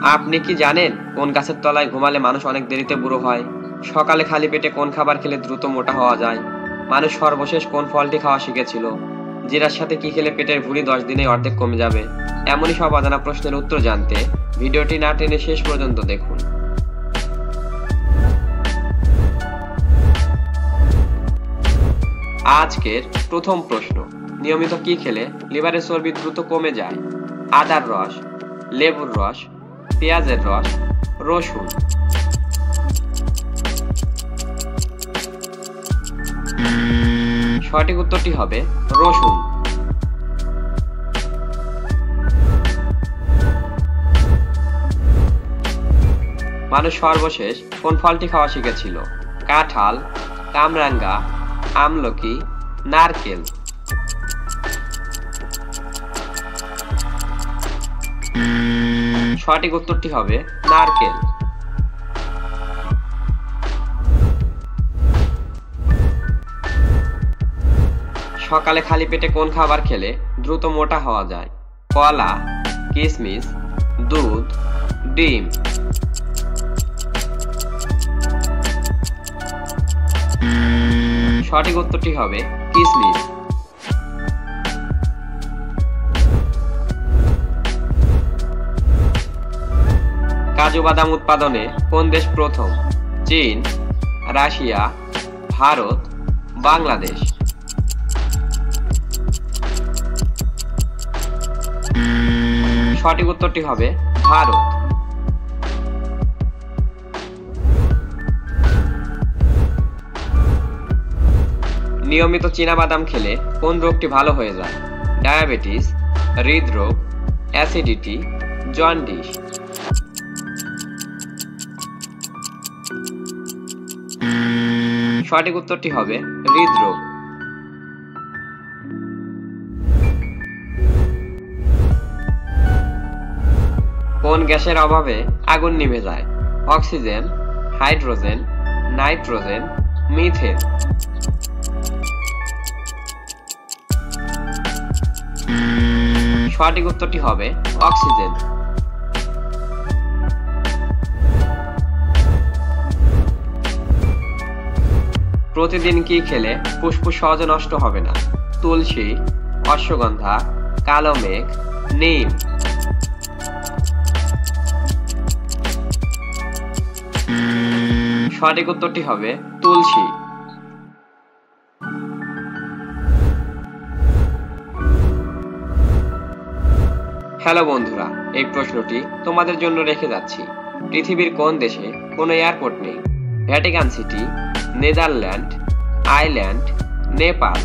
আপনি কি জানেন কোন গাছের তলায় ঘুমালে মানুষ অনেক দেরিতে বুড়ো হয়? সকালে খালি পেটে কোন খাবার খেলে দ্রুত মোটা হওয়া যায়? মানুষ সর্বশেষ কোন ফলটি খাওয়া শিখেছিল? জিরার সাথে কি খেলে পেটের ভুঁড়ি 10 দিনে অর্ধেক কমে যাবে? এমনই সব অজানা প্রশ্নের উত্তর জানতে ভিডিওটি না টেনে শেষ পর্যন্ত দেখুন। আজকের প্রথম প্রশ্ন, নিয়মিত কি খেলে লিভারের চর্বি দ্রুত কমে যায়? আদার রস, লেবুর রস, পেঁয়াজের রস, রসুন। সঠিক উত্তরটি হবে রসুন। মানুষ সর্বশেষ কোন ফলটি খাওয়া শিখেছিল? কাঁঠাল, কামরাঙ্গা, আমলকি, নারকেল। সঠিক উত্তরটি হবে নারকেল। সকালে খালি পেটে কোন খাবার খেলে দ্রুত মোটা হওয়া যায়? কলা, কিশমিশ, দুধ, ডিম। সঠিক উত্তরটি হবে কিশমিশ। কাজু বাদাম উৎপাদনে কোন দেশ প্রথম? চীন, রাশিয়া, ভারত, বাংলাদেশ। সঠিক উত্তরটি হবে ভারত। নিয়মিত চীনাবাদাম খেলে কোন রোগটি ভালো হয়ে যায়? ডায়াবেটিস, হৃদরোগ, অ্যাসিডিটি, জন্ডিস। সঠিক উত্তরটি হবে হৃদরোগ। কোন গ্যাসের অভাবে আগুন নিভে যায়? Oxygen, hydrogen, nitrogen, methane. সঠিক উত্তরটি হবে অক্সিজেন। প্রতিদিন কি খেলে ফুসফুস সহজে নষ্ট হবে না? তুলসী, অশ্বগন্ধা, কালো মেঘ, নিম। সঠিক উত্তরটি হবে তুলসী। হ্যালো বন্ধুরা, এই প্রশ্নটি তোমাদের জন্য রেখে যাচ্ছি। পৃথিবীর কোন দেশে কোনো এয়ারপোর্ট নেই? Vatican city, Netherland, island, Nepal.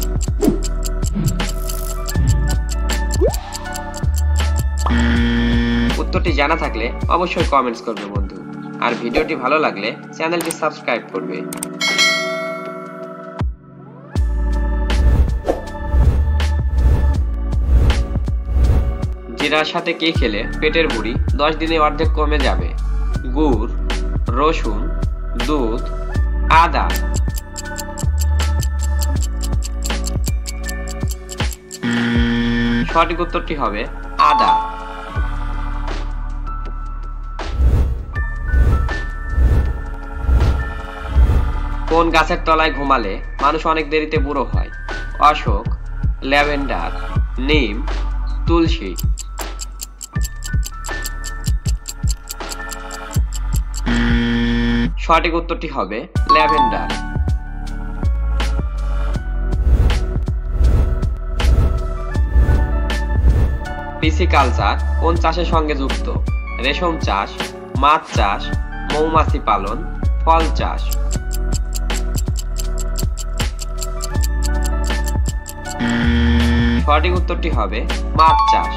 উত্তরটি জানা থাকলে অবশ্যই কমেন্টস করবে বন্ধু, আর ভিডিওটি ভালো লাগলে চ্যানেলটি সাবস্ক্রাইব করবে। জিরার সাথে কি খেলে পেটের ভুঁড়ি 10 দিনে অর্ধেক কমে যাবে? গুড়, রসুন, দুধ, আদা। সঠিক উত্তরটি হবে আদা। কোন গাছের তলায় ঘুমালে মানুষ অনেক দেরিতে বুড়ো হয়? অশোক, ল্যাভেন্ডার, নিম, তুলসী। সঠিক উত্তরটি হবে ল্যাভেন্ডার। পিসিকালচার কোন চাষের সঙ্গে যুক্ত? রেশম চাষ, মাছ চাষ, মৌমাছি পালন, ফল চাষ। সঠিক উত্তরটি হবে মাছ চাষ।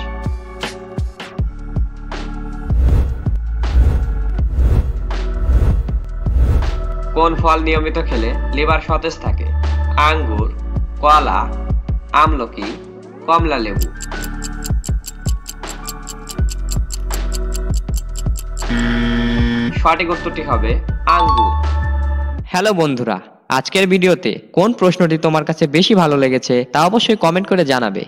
কোন ফল নিয়মিত খেলে লিভার সতেজ থাকে? আঙ্গুর, কলা, আমলকি, কমলা লেবু। সঠিক উত্তরটি হবে আঙ্গুর। হ্যালো বন্ধুরা, আজকের ভিডিওতে কোন প্রশ্নটি তোমার কাছে বেশি ভালো লেগেছে তা অবশ্যই কমেন্ট করে জানাবে।